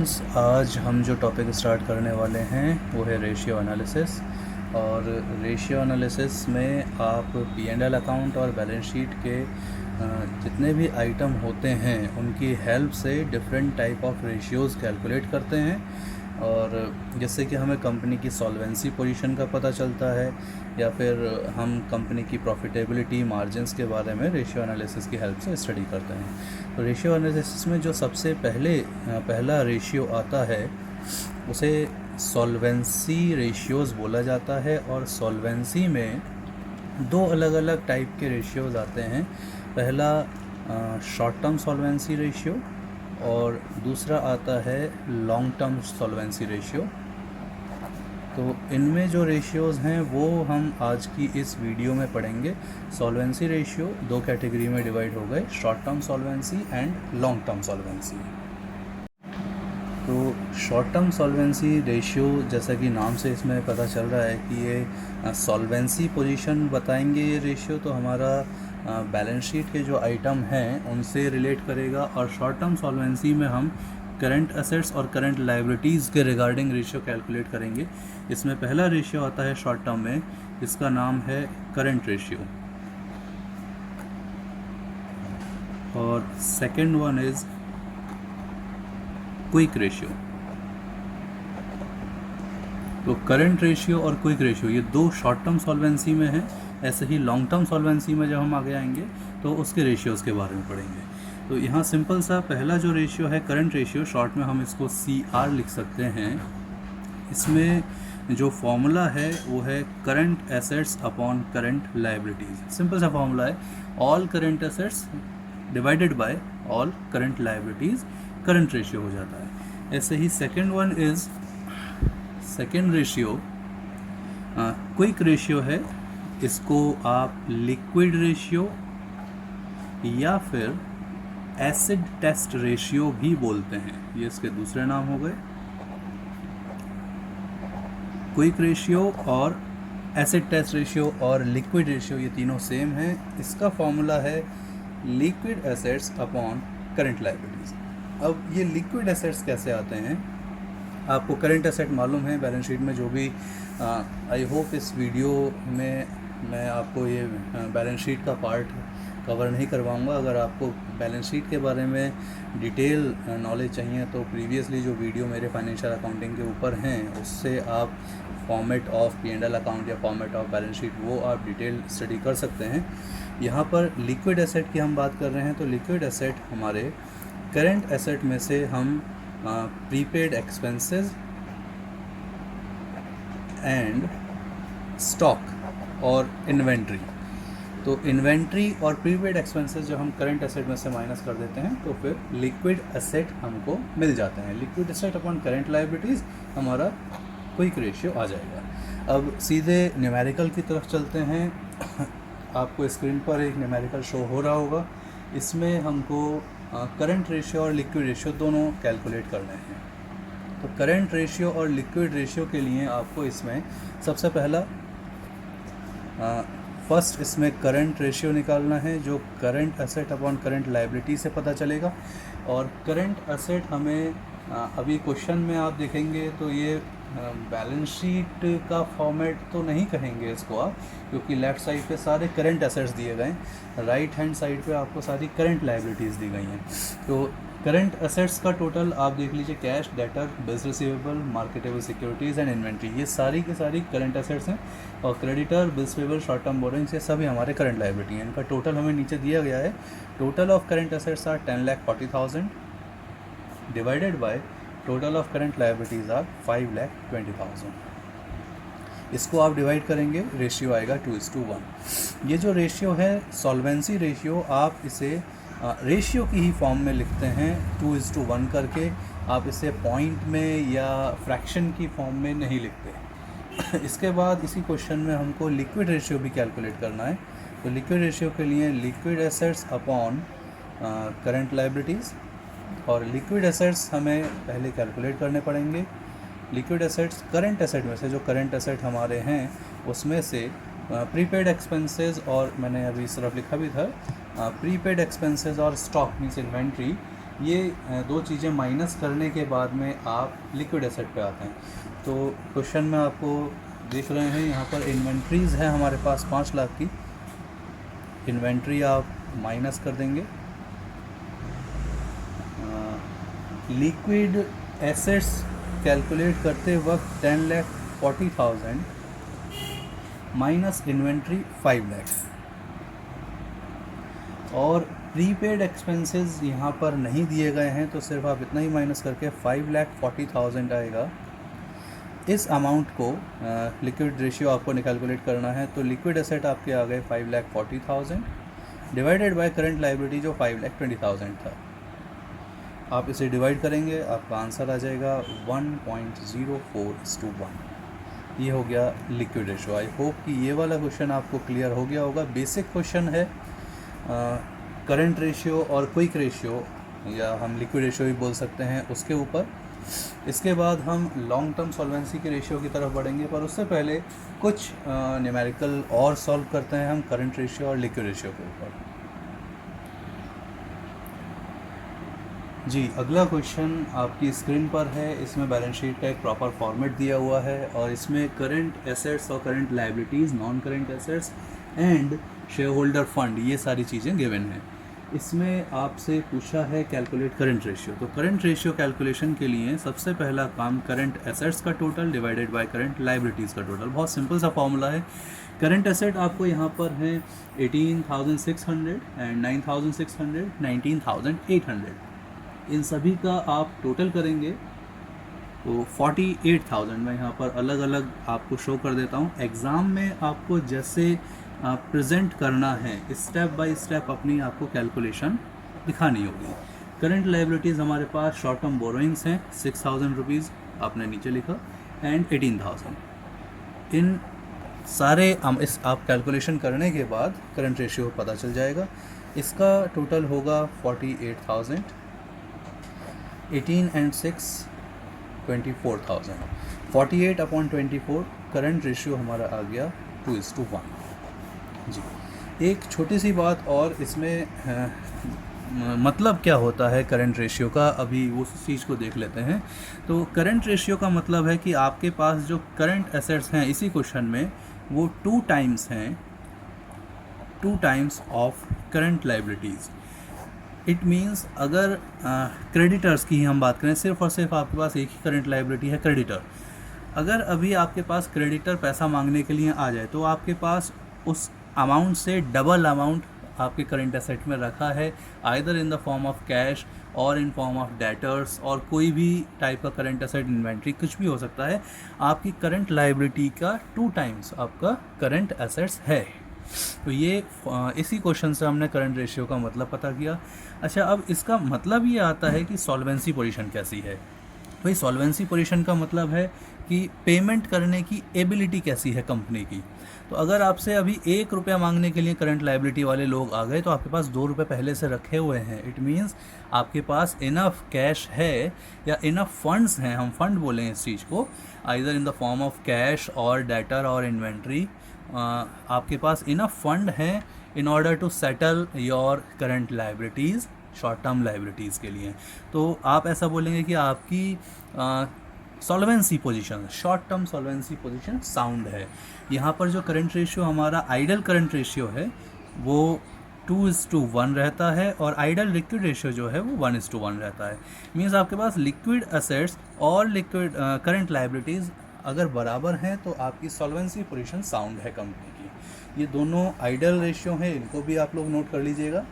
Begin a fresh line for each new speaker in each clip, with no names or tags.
Students, आज हम जो टॉपिक स्टार्ट करने वाले हैं वो है रेशियो एनालिसिस। और रेशियो एनालिसिस में आप P&L अकाउंट और बैलेंस शीट के जितने भी आइटम होते हैं उनकी हेल्प से different type of ratios calculate करते हैं। और जिससे कि हमें कंपनी की सॉल्वेंसी पोजीशन का पता चलता है या फिर हम कंपनी की प्रॉफिटेबिलिटी मार्जिन्स के बारे में रेशियो एनालिसिस की हेल्प से स्टडी करते हैं। तो रेशियो एनालिसिस में जो सबसे पहला रेशियो आता है उसे सॉल्वेंसी रेशियोज़ बोला जाता है। और सॉल्वेंसी में दो अलग अलग टाइप के रेशियोज़ आते हैं। पहला शॉर्ट टर्म सॉल्वेंसी रेशियो और दूसरा आता है लॉन्ग टर्म सॉल्वेंसी रेशियो। तो इनमें जो रेशियोज़ हैं वो हम आज की इस वीडियो में पढ़ेंगे। सॉल्वेंसी रेशियो दो कैटेगरी में डिवाइड हो गए, short term solvency and long term solvency. तो शॉर्ट टर्म सॉल्वेंसी रेशियो, जैसा कि नाम से इसमें पता चल रहा है कि ये सॉल्वेंसी पोजीशन बताएंगे। ये रेशियो तो हमारा बैलेंस शीट के जो आइटम हैं उनसे रिलेट करेगा। और शॉर्ट टर्म सॉल्वेंसी में हम करंट एसेट्स और करंट लायबिलिटीज़ के रिगार्डिंग रेशियो कैलकुलेट करेंगे। इसमें पहला रेशियो आता है शॉर्ट टर्म में, इसका नाम है करंट रेशियो। और second one is quick ratio. तो करंट रेशियो और क्विक रेशियो ये दो शॉर्ट टर्म सॉल्वेंसी में है। ऐसे ही लॉन्ग टर्म सॉल्वेंसी में जब हम आगे आएंगे तो उसके रेशियोज़ के बारे में पढ़ेंगे। तो यहाँ सिंपल सा पहला जो रेशियो है करंट रेशियो, शॉर्ट में हम इसको CR लिख सकते हैं। इसमें जो फॉर्मूला है वो है current assets upon current liabilities. Simple सा फॉर्मूला है, all current assets divided by all current liabilities, current ratio हो जाता है। ऐसे ही second one is second ratio quick ratio है। इसको आप लिक्विड रेशियो या फिर एसिड टेस्ट रेशियो भी बोलते हैं, ये इसके दूसरे नाम हो गए। क्विक रेशियो और एसिड टेस्ट रेशियो और लिक्विड रेशियो ये तीनों सेम हैं। इसका फॉर्मूला है liquid assets upon current liabilities. अब ये लिक्विड एसेट्स कैसे आते हैं? आपको करंट एसेट मालूम है बैलेंस शीट में जो भी आई होप इस वीडियो में मैं आपको ये बैलेंस शीट का पार्ट कवर नहीं करवाऊंगा। अगर आपको बैलेंस शीट के बारे में डिटेल नॉलेज चाहिए तो प्रीवियसली जो वीडियो मेरे फाइनेंशियल अकाउंटिंग के ऊपर हैं उससे आप फॉर्मेट ऑफ P&L अकाउंट या फॉर्मेट ऑफ बैलेंस शीट वो आप डिटेल स्टडी कर सकते हैं। यहाँ पर लिक्विड एसेट की हम बात कर रहे हैं। तो लिक्विड एसेट हमारे करंट एसेट में से हम प्रीपेड एक्सपेंसेस एंड स्टॉक और इन्वेंट्री, तो इन्वेंट्री और प्रीपेड एक्सपेंसेस जो हम करंट एसेट में से माइनस कर देते हैं तो फिर लिक्विड एसेट हमको मिल जाते हैं। Liquid asset upon current liabilities हमारा क्विक रेशियो आ जाएगा। अब सीधे न्यूमेरिकल की तरफ चलते हैं। आपको स्क्रीन पर एक न्यूमेरिकल शो हो रहा होगा। इसमें हमको करंट रेशियो और लिक्विड रेशियो दोनों कैलकुलेट करने हैं। तो करंट रेशियो और लिक्विड रेशियो के लिए आपको इसमें सबसे पहला फर्स्ट इसमें करंट रेशियो निकालना है, जो current asset upon current liability से पता चलेगा। और करंट एसेट हमें अभी क्वेश्चन में आप देखेंगे तो ये बैलेंस शीट का फॉर्मेट तो नहीं कहेंगे इसको आप, क्योंकि लेफ़्ट साइड पे सारे करंट एसेट्स दिए गए हैं, राइट हैंड साइड पे आपको सारी करंट लायबिलिटीज़ दी गई हैं। तो करंट एसेट्स का टोटल आप देख लीजिए, cash, debtor, bills receivable, marketable securities and inventory, ये सारी की सारी करंट एसेट्स हैं। और creditor, bills payable, short term borrowings, ये सभी हमारे करंट लायबिलिटी हैं। इनका टोटल हमें नीचे दिया गया है। Total of current assets are 10,40,000 divided by total of current liabilities are 5,20,000। इसको आप डिवाइड करेंगे, रेशियो आएगा 2:1। ये जो रेशियो है सॉल्वेंसी रेशियो, आप इसे रेशियो की ही फॉर्म में लिखते हैं 2:1 करके। आप इसे पॉइंट में या फ्रैक्शन की फॉर्म में नहीं लिखते। इसके बाद इसी क्वेश्चन में हमको लिक्विड रेशियो भी कैलकुलेट करना है। तो लिक्विड रेशियो के लिए liquid assets upon current liabilities, और लिक्विड एसेट्स हमें पहले कैलकुलेट करने पड़ेंगे। लिक्विड एसेट्स करंट एसेट में से, जो करंट एसेट हमारे हैं उसमें से प्रीपेड एक्सपेंसेस, और मैंने अभी सिर्फ लिखा भी था प्रीपेड एक्सपेंसेस और स्टॉक मीन्स इन्वेंट्री, ये दो चीज़ें माइनस करने के बाद में आप लिक्विड एसेट पे आते हैं। तो क्वेश्चन में आपको देख रहे हैं यहाँ पर इन्वेंट्रीज़ है हमारे पास 5 लाख की। इन्वेंट्री आप माइनस कर देंगे, लिक्विड एसेट्स कैलकुलेट करते वक्त 10,40,000 माइनस इन्वेंट्री 5 लाख, और प्रीपेड एक्सपेंसेस यहाँ पर नहीं दिए गए हैं, तो सिर्फ आप इतना ही माइनस करके 5,40,000 आएगा। इस अमाउंट को लिक्विड रेशियो आपको कैलकुलेट करना है, तो लिक्विड एसेट आपके आ गए 5,40,000 डिवाइडेड बाय करंट लाइबिलिटी जो 5,20,000 था। आप इसे डिवाइड करेंगे, आपका आंसर आ जाएगा 1.04:1। ये हो गया लिक्विड रेशियो। आई होप कि ये वाला क्वेश्चन आपको क्लियर हो गया होगा। बेसिक क्वेश्चन है करंट रेशियो और क्विक रेशियो, या हम लिक्विड रेशियो भी बोल सकते हैं, उसके ऊपर। इसके बाद हम लॉन्ग टर्म सॉल्वेंसी के रेशियो की तरफ बढ़ेंगे, पर उससे पहले कुछ न्यूमेरिकल और सॉल्व करते हैं हम करंट रेशियो और लिक्विड रेशियो के ऊपर। जी, अगला क्वेश्चन आपकी स्क्रीन पर है। इसमें बैलेंस शीट का एक प्रॉपर फॉर्मेट दिया हुआ है, और इसमें करंट एसेट्स और current liabilities, non current assets and share holder fund, ये सारी चीज़ें गिवन हैं। इसमें आपसे पूछा है कैलकुलेट करंट रेशियो। तो करंट रेशियो कैलकुलेशन के लिए सबसे पहला काम करंट एसेट्स का total divided by current liabilities का टोटल। बहुत सिंपल सा फॉर्मूला है। करंट एसेट आपको यहाँ पर है 18,600 एंड 9,600, 19,800। इन सभी का आप टोटल करेंगे तो 48,000। मैं यहाँ पर अलग अलग आपको शो कर देता हूँ। एग्ज़ाम में आपको जैसे प्रेजेंट करना है, स्टेप बाय स्टेप अपनी आपको कैलकुलेशन दिखानी होगी। करंट लायबिलिटीज़ हमारे पास शॉर्ट टर्म बोरोइंग्स हैं 6,000 रुपीज़, आपने नीचे लिखा, एंड 18,000। इन सारे इस आप कैलकुलेशन करने के बाद करंट रेशियो पता चल जाएगा। इसका टोटल होगा 48,000, 18 and 6 24,000। 48/24 करंट रेशियो हमारा आ गया 2:1। जी, एक छोटी सी बात और इसमें मतलब क्या होता है करंट रेशियो का, अभी उस चीज़ को देख लेते हैं। तो करंट रेशियो का मतलब है कि आपके पास जो करंट एसेट्स हैं इसी क्वेश्चन में, वो 2 टाइम्स हैं, 2 times of current liabilities. It means अगर क्रेडिटर्स की ही हम बात करें, सिर्फ और सिर्फ आपके पास एक ही करंट लायबिलिटी है, क्रेडिटर। अगर अभी आपके पास क्रेडिटर पैसा मांगने के लिए आ जाए, तो आपके पास उस अमाउंट से डबल अमाउंट आपके करंट एसेट में रखा है, either in the form of cash और इन फॉर्म ऑफ डेटर्स, और कोई भी टाइप का करंट एसेट, इन्वेंट्री, कुछ भी हो सकता है। आपकी करंट लायबिलिटी का 2 टाइम्स आपका करंट एसेट्स है। तो ये इसी क्वेश्चन से हमने करंट रेशियो का मतलब पता किया। अच्छा, अब इसका मतलब ये आता है कि सॉल्वेंसी पोजीशन कैसी है। भाई, सॉल्वेंसी पोजीशन का मतलब है कि पेमेंट करने की एबिलिटी कैसी है कंपनी की। तो अगर आपसे अभी 1 रुपया मांगने के लिए करंट लायबिलिटी वाले लोग आ गए, तो आपके पास 2 रुपये पहले से रखे हुए हैं। इट मीन्स आपके पास इनफ कैश है, या इनफ फंड्स हैं, हम फंड बोलें इस चीज़ को, either in the form of cash और डेटर और इन्वेंट्री। आपके पास इनफ फंड है in order to settle your current liabilities, short term liabilities के लिए। तो आप ऐसा बोलेंगे कि आपकी solvency position, short term solvency position sound है। यहाँ पर जो करंट रेशियो हमारा आइडल करंट रेशियो है वो 2:1 रहता है, और आइडल लिक्विड रेशियो जो है वो 1:1 रहता है। मीन्स आपके पास लिक्विड एसेट्स और लिक्विड करंट लायबिलिटीज़ अगर बराबर हैं, तो आपकी सॉल्वेंसी पोजीशन साउंड है कंपनी की। ये दोनों आइडल रेशियो हैं, इनको भी आप लोग नोट कर लीजिएगा।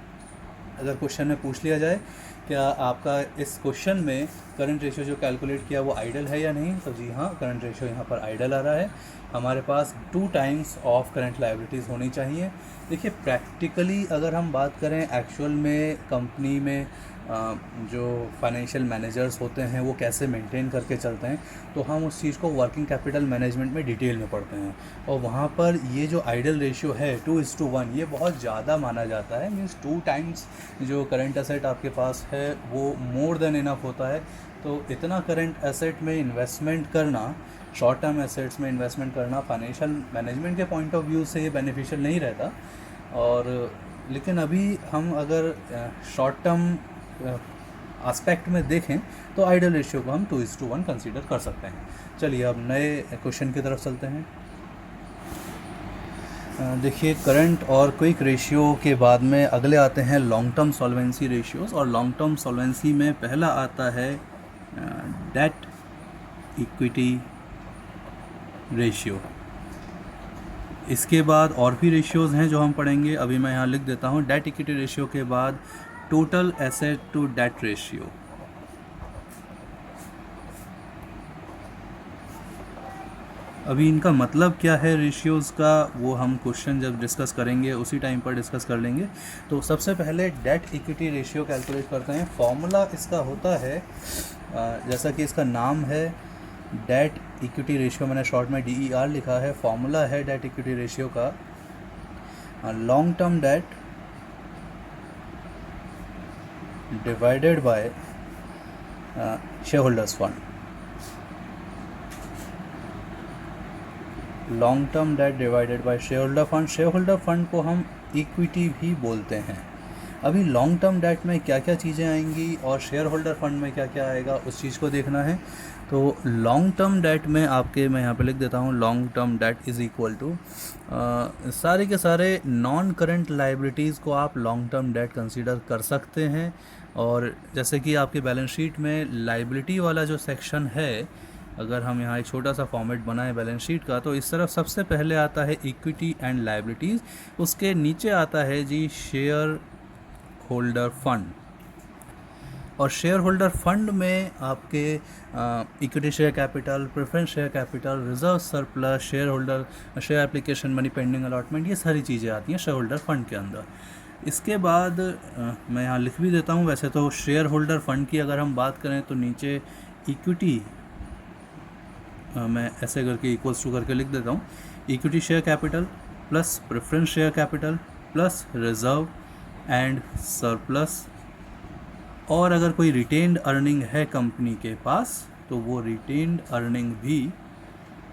अगर क्वेश्चन में पूछ लिया जाए क्या आपका इस क्वेश्चन में करंट रेशियो जो कैलकुलेट किया वो आइडल है या नहीं, तो जी हाँ, करंट रेशियो यहाँ पर आइडल आ रहा है। हमारे पास 2 टाइम्स ऑफ करंट लायबिलिटीज़ होनी चाहिए। देखिए, प्रैक्टिकली अगर हम बात करें, एक्चुअल में कंपनी में जो फाइनेंशियल मैनेजर्स होते हैं वो कैसे मेंटेन करके चलते हैं, तो हम उस चीज़ को वर्किंग कैपिटल मैनेजमेंट में डिटेल में पढ़ते हैं। और वहाँ पर ये जो आइडल रेशियो है 2:1, ये बहुत ज़्यादा माना जाता है। मीन्स 2 टाइम्स जो करंट एसेट आपके पास है वो मोर देन इनफ होता है। तो इतना करंट एसेट में इन्वेस्टमेंट करना, शॉर्ट टर्म एसेट्स में इन्वेस्टमेंट करना, फाइनेंशियल मैनेजमेंट के पॉइंट ऑफ व्यू से ये बेनिफिशियल नहीं रहता। और लेकिन अभी हम अगर शॉर्ट टर्म एस्पेक्ट में देखें तो आइडियल रेशियो को हम 2:1 कंसीडर कर सकते हैं। चलिए अब नए क्वेश्चन की तरफ चलते हैं। देखिए करंट और क्विक रेशियो के बाद में अगले आते हैं लॉन्ग टर्म सॉल्वेंसी रेशियोज़, और लॉन्ग टर्म सॉल्वेंसी में पहला आता है डेट इक्विटी रेशियो। इसके बाद और भी रेशियोज़ हैं जो हम पढ़ेंगे, अभी मैं यहाँ लिख देता हूँ। डेट इक्विटी रेशियो के बाद total asset to debt ratio, अभी इनका मतलब क्या है रेशियोज़ का वो हम क्वेश्चन जब डिस्कस करेंगे उसी टाइम पर डिस्कस कर लेंगे। तो सबसे पहले डेट इक्विटी रेशियो कैलकुलेट करते हैं। फॉर्मूला इसका होता है जैसा कि इसका नाम है डेट इक्विटी रेशियो, मैंने शॉर्ट में DER लिखा है। फॉर्मूला है डेट इक्विटी रेशियो का long term date divided by share holders fund. Long term date divided by share holder fund. Share holder fund को हम इक्विटी भी बोलते हैं। अभी लॉन्ग टर्म डेट में क्या क्या चीज़ें आएंगी और शेयर होल्डर फंड में क्या क्या आएगा उस चीज़ को देखना है। तो लॉन्ग टर्म डेट में आपके, मैं यहाँ पे लिख देता हूँ, long term debt is equal to सारे के सारे नॉन करंट लाइबिलिटीज़ को आप लॉन्ग टर्म डेट कंसीडर कर सकते हैं। और जैसे कि आपके बैलेंस शीट में लाइबिलिटी वाला जो सेक्शन है, अगर हम यहाँ एक छोटा सा फॉर्मेट बनाएं बैलेंस शीट का, तो इस तरफ सबसे पहले आता है इक्विटी एंड लाइबिलिटीज़, उसके नीचे आता है जी शेयर होल्डर फंड। और शेयर होल्डर फंड में आपके equity share capital, preference share capital, reserve surplus, share holder share application, money pending allotment, ये सारी चीज़ें आती हैं शेयर होल्डर फंड के अंदर। इसके बाद मैं यहाँ लिख भी देता हूँ, वैसे तो शेयर होल्डर फंड की अगर हम बात करें तो नीचे इक्विटी, मैं ऐसे करके इक्वल्स टू करके लिख देता हूँ, equity share capital plus preference share capital plus reserve and surplus. और अगर कोई रिटेन्ड अर्निंग है कंपनी के पास तो वो रिटेन्ड अर्निंग भी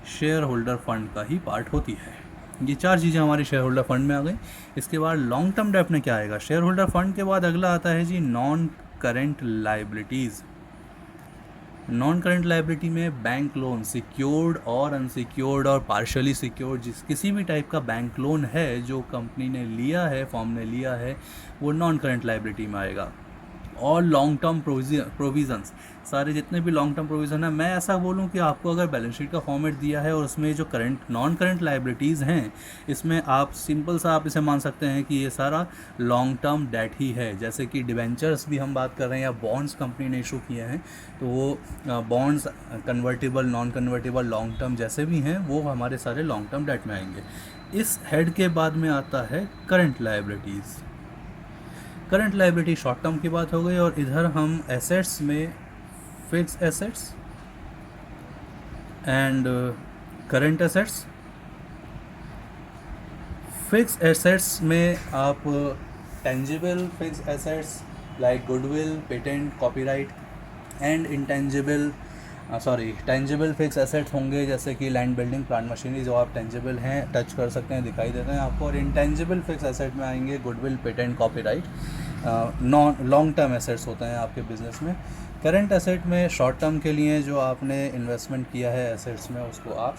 शेयर होल्डर फंड का ही पार्ट होती है। ये चार चीज़ें हमारी शेयर होल्डर फंड में आ गई। इसके बाद लॉन्ग टर्म डेट में क्या आएगा? शेयर होल्डर फंड के बाद अगला आता है जी non current liabilities. Non current liability में बैंक लोन, सिक्योर्ड और अनसिक्योर्ड और पार्शली सिक्योर्ड, जिस किसी भी टाइप का बैंक लोन है जो कंपनी ने लिया है, फॉर्म ने लिया है, वो नॉन करेंट लाइबिलिटी में आएगा। और लॉन्ग टर्म प्रोविजंस, सारे जितने भी लॉन्ग टर्म प्रोविज़न है, मैं ऐसा बोलूं कि आपको अगर बैलेंस शीट का फॉर्मेट दिया है और उसमें जो करंट नॉन करंट लाइबिलिटीज़ हैं, इसमें आप सिंपल सा आप इसे मान सकते हैं कि ये सारा लॉन्ग टर्म डेट ही है। जैसे कि डिबेंचर्स भी हम बात कर रहे हैं या बॉन्ड्स कंपनी ने इशू किए हैं, तो वो bonds convertible, non convertible, long term जैसे भी हैं, वो हमारे सारे लॉन्ग टर्म डेट में आएंगे। इस हेड के बाद में आता है current liabilities. Current liability short term की बात हो गई। और इधर हम एसेट्स में fix assets and current assets. Fix assets में आप tangible fixed assets like goodwill, patent, copyright and intangible tangible fixed assets होंगे, जैसे कि लैंड, बिल्डिंग, प्लांट, मशीनरी, जो आप टेंजिबल हैं, टच कर सकते हैं, दिखाई देते हैं आपको। और इंटेंजिबल फिक्स एसेट में आएंगे goodwill, patent, copyright, non long term assets होते हैं आपके बिजनेस में। करंट एसेट में शॉर्ट टर्म के लिए जो आपने इन्वेस्टमेंट किया है एसेट्स में, उसको आप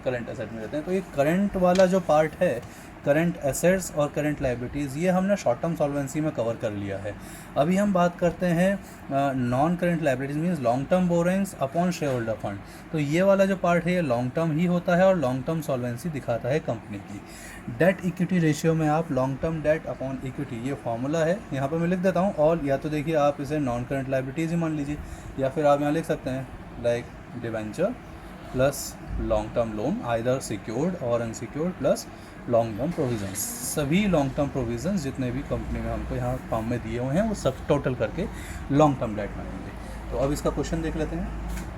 करंट एसेट में लेते हैं। तो ये करंट वाला जो पार्ट है, करंट एसेट्स और करंट लाइबिलिटीज़, ये हमने शॉर्ट टर्म सॉल्वेंसी में कवर कर लिया है। अभी हम बात करते हैं non current liabilities means long term borrowings upon share holder fund. तो ये वाला जो पार्ट है ये लॉन्ग टर्म ही होता है और लॉन्ग टर्म सॉल्वेंसी दिखाता है कंपनी की। डेट इक्विटी रेशियो में आप long term debt upon equity, ये फॉर्मूला है, यहाँ पर मैं लिख देता हूँ। और या तो देखिए आप इसे नॉन करंट लाइबिलिटीज़ ही मान लीजिए, या फिर आप यहाँ लिख सकते हैं like debenture plus long term loan, either secured और unsecured, plus long term provisions. सभी लॉन्ग टर्म प्रोविजंस जितने भी कंपनी में हमको यहाँ फॉर्म में दिए हुए हैं, वो सब टोटल करके लॉन्ग टर्म डेट में आएंगे। तो अब इसका क्वेश्चन देख लेते हैं।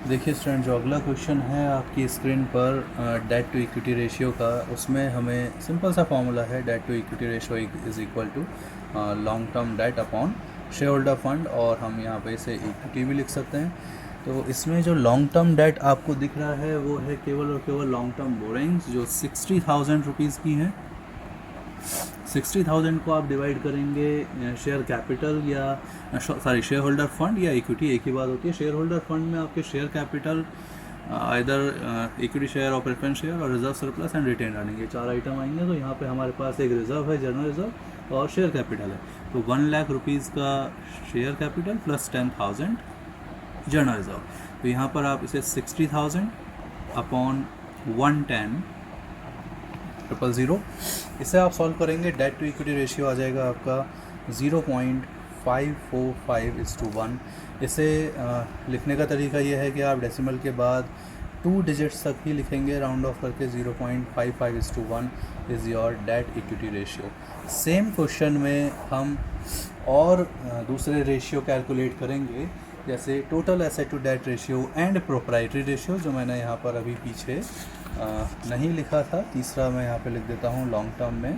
देखिए स्टूडेंट, जो अगला क्वेश्चन है आपकी स्क्रीन पर डेट टू इक्विटी रेशियो का, उसमें हमें सिंपल सा फॉर्मूला है, debt to equity ratio is equal to long term debt upon share holder fund, और हम यहाँ पे इसे इक्विटी भी लिख सकते हैं। तो इसमें जो लॉन्ग टर्म डेट आपको दिख रहा है वो है केवल और केवल लॉन्ग टर्म बोरिंग्स जो 60,000 रुपीज़ की हैं। 60,000 को आप डिवाइड करेंगे शेयर कैपिटल या शेयर होल्डर फंड या इक्विटी, एक ही बात होती है। शेयर होल्डर फंड में आपके शेयर कैपिटल इधर इक्विटी शेयर और प्रेफरेंस शेयर और reserve surplus and retain earning, ये 4 आइटम आएंगे। तो यहाँ पे हमारे पास एक रिजर्व है, जनरल रिजर्व और शेयर कैपिटल है। तो 1 लाख रुपीज़ का share capital plus 10,000 general reserve. तो यहाँ पर आप इसे 60,000 अपॉन 110,000 इसे आप सॉल्व करेंगे, डेट टू इक्विटी रेशियो आ जाएगा आपका 0.545:1। इसे लिखने का तरीका ये है कि आप डेसिमल के बाद 2 डिजिट्स तक ही लिखेंगे राउंड ऑफ करके। 0.55:1 is your debt equity ratio. Same question में हम और दूसरे रेशियो कैलकुलेट करेंगे, जैसे total asset to debt ratio and proprietary ratio, जो मैंने यहाँ पर अभी पीछे नहीं लिखा था। तीसरा मैं यहाँ पे लिख देता हूँ लॉन्ग टर्म में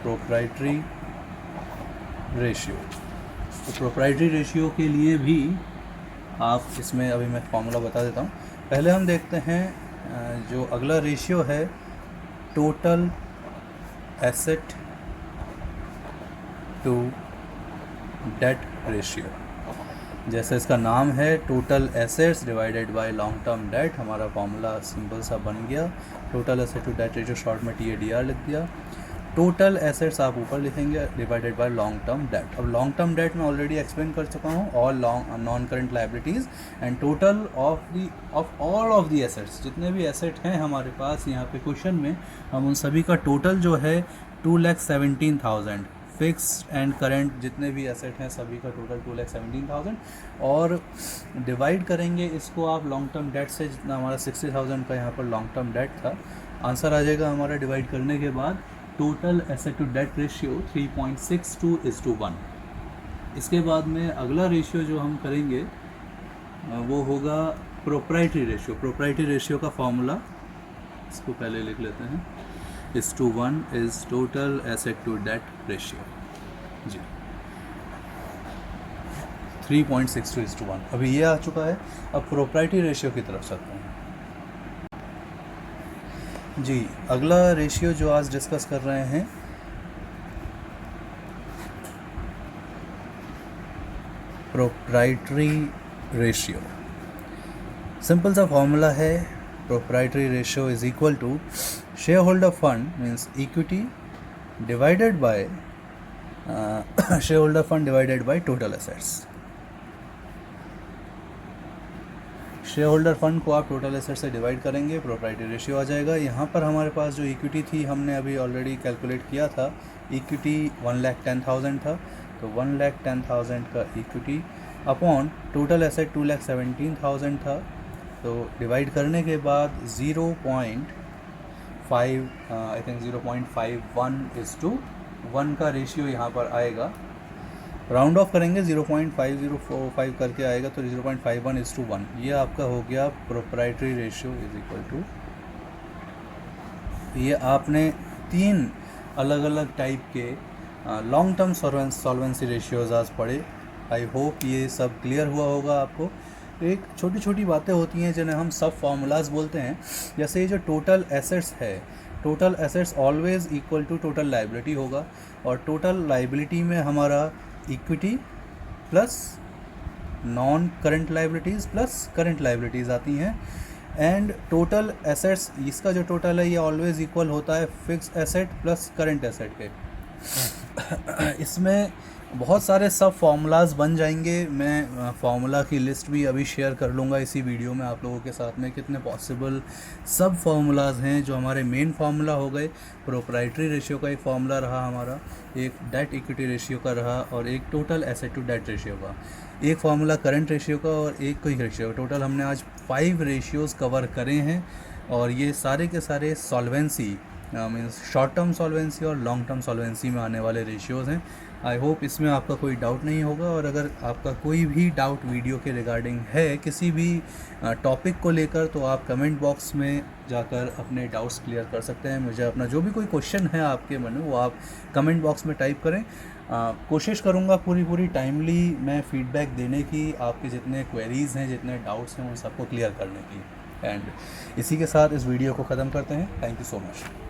प्रोप्राइटरी रेशियो। तो प्रोप्राइटरी रेशियो के लिए भी आप इसमें अभी मैं फॉर्मूला बता देता हूँ। पहले हम देखते हैं जो अगला रेशियो है total asset to debt ratio. जैसे इसका नाम है total assets divided by long term debt, हमारा फॉर्मूला सिंपल सा बन गया। Total asset to debt ratio short में TADR लिख दिया। टोटल एसेट्स आप ऊपर लिखेंगे divided by long term debt. अब लॉन्ग टर्म डेट मैं ऑलरेडी एक्सप्लेन कर चुका हूँ, all non current liabilities and total of all of the assets. जितने भी एसेट हैं हमारे पास यहाँ पे क्वेश्चन में, हम उन सभी का टोटल जो है 2,17,000 फिक्स एंड करंट जितने भी एसेट हैं सभी का टोटल 2,17,000 और डिवाइड करेंगे इसको आप लॉन्ग टर्म डेट से। जितना हमारा 60,000 का यहाँ पर लॉन्ग टर्म डेट था, आंसर आ जाएगा हमारा डिवाइड करने के बाद total asset to debt ratio 3.62:1। इसके बाद में अगला रेशियो जो हम करेंगे वो होगा प्रोप्राइटरी रेशियो। प्रोप्राइटरी रेशियो का फॉर्मूला इसको पहले लिख लेते हैं, is/1 is total asset to debt ratio जी 3.62:1। अभी ये आ चुका है। अब प्रोप्राइटरी रेशियो की तरफ चलते हैं जी। अगला रेशियो जो आज डिस्कस कर रहे हैं प्रोप्राइटरी रेशियो। सिंपल सा फॉर्मूला है, proprietary ratio is equal to share holder fund means equity divided by share holder fund divided by total assets. Share holder fund को आप टोटल एसेट से डिवाइड करेंगे, प्रोप्राइटरी रेशियो आ जाएगा। यहाँ पर हमारे पास जो इक्विटी थी हमने अभी ऑलरेडी कैलकुलेट किया था, इक्विटी 1,10,000 था, तो 1,10,000 का इक्विटी अपॉन टोटल एसेट 2,17,000 था। तो डिवाइड करने के बाद 0.51:1 का रेशियो यहाँ पर आएगा। राउंड ऑफ करेंगे 0.5045 करके आएगा, तो 0.51:1 ये आपका हो गया proprietary ratio is equal to. ये आपने 3 अलग अलग टाइप के लॉन्ग टर्म सॉल्वेंसी रेशियोज आज पढ़े। आई होप ये सब क्लियर हुआ होगा आपको। एक छोटी छोटी बातें होती हैं जिन्हें हम सब फार्मूलाज बोलते हैं। जैसे ये जो टोटल एसेट्स है, total assets always equal to total liability होगा, और टोटल लाइबिलिटी में हमारा equity plus non current liabilities plus current liabilities आती हैं। एंड टोटल एसेट्स, इसका जो टोटल है ये ऑलवेज इक्वल होता है fix asset plus current asset के। इसमें बहुत सारे सब फार्मूलाज बन जाएंगे। मैं फार्मूला की लिस्ट भी अभी शेयर कर लूँगा इसी वीडियो में आप लोगों के साथ में, कितने पॉसिबल सब फार्मूलाज हैं। जो हमारे मेन फार्मूला हो गए, प्रोप्राइटरी रेशियो का एक फार्मूला रहा हमारा, एक डेट इक्विटी रेशियो का रहा, और एक total asset to debt ratio का, एक फार्मूला करंट रेशियो का, और एक क्विक रेशियो। टोटल हमने आज 5 रेशियोज़ कवर करे हैं, और ये सारे के सारे solvency means short term solvency और लॉन्ग टर्म सॉल्वेंसी में आने वाले रेशियोज़ हैं। आई होप इसमें आपका कोई डाउट नहीं होगा, और अगर आपका कोई भी डाउट वीडियो के रिगार्डिंग है किसी भी टॉपिक को लेकर, तो आप कमेंट बॉक्स में जाकर अपने डाउट्स क्लियर कर सकते हैं। मुझे अपना जो भी कोई क्वेश्चन है आपके मन में, वो आप कमेंट बॉक्स में टाइप करें। कोशिश करूँगा पूरी टाइमली मैं फीडबैक देने की, आपके जितने क्वेरीज़ हैं, जितने डाउट्स हैं, उन सबको क्लियर करने की। एंड इसी के साथ इस वीडियो को ख़त्म करते हैं। Thank you so much.